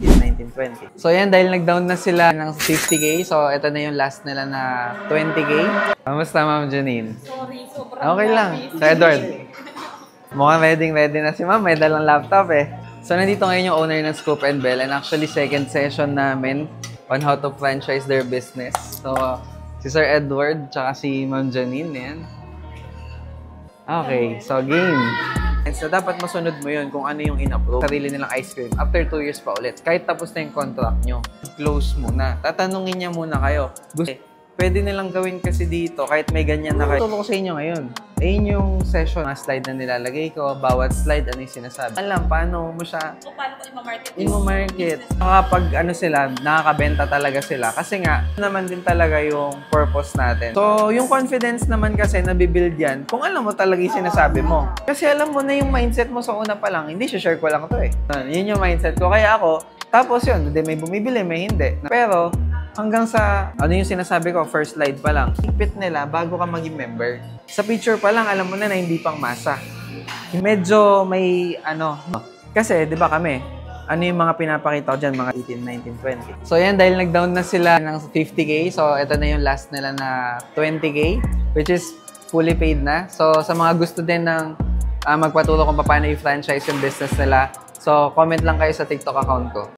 18, 19, 20. So yan, dahil nag-down na sila ng 50K, so ito na yung last nila na 20K. Kamusta, Ma'am Janine? Sorry, sobrang Okay lang. Sir Edward, mukhang ready na si Ma'am. May dalang laptop eh. So nandito ngayon yung owner ng Scoop and Bell, and actually second session namin on how to franchise their business. So si Sir Edward tsaka si Ma'am Janine yan. Okay, so game. So dapat masunod mo yun kung ano yung in-approve. Sarili nilang ice cream. After 2 years pa ulit. Kahit tapos na yung contract nyo, close muna. Tatanungin niya muna kayo. Pwede nilang gawin kasi dito kahit may ganyan na kayo. Tuturo ko sa inyo ngayon. Ayun yung session, mga slide na nilalagay ko. Bawat slide, ano yung sinasabi. Alam, paano mo siya paano ko i-market? I-market. Kapag ano sila, nakakabenta talaga sila. Kasi nga, naman din talaga yung purpose natin. So, yung confidence naman kasi nabibuild yan kung alam mo talaga yung sinasabi mo. Kasi alam mo na yung mindset mo sa una pa lang. Hindi, share ko lang ito eh. Yun yung mindset ko. Kaya ako, tapos yun, may bumibili, may hindi. Pero, hanggang sa, ano yung sinasabi ko, first slide pa lang, ipit nila bago ka maging member. Sa picture pa lang, alam mo na hindi pang masa. Medyo may, kasi, di ba kami, ano yung mga pinapakita ko dyan, mga 18, 19, 20. So yan, dahil nag-down na sila ng 50K, so ito na yung last nila na 20K, which is fully paid na. So sa mga gusto din ng magpatulong kung paano i-franchise yung business nila, so comment lang kayo sa TikTok account ko.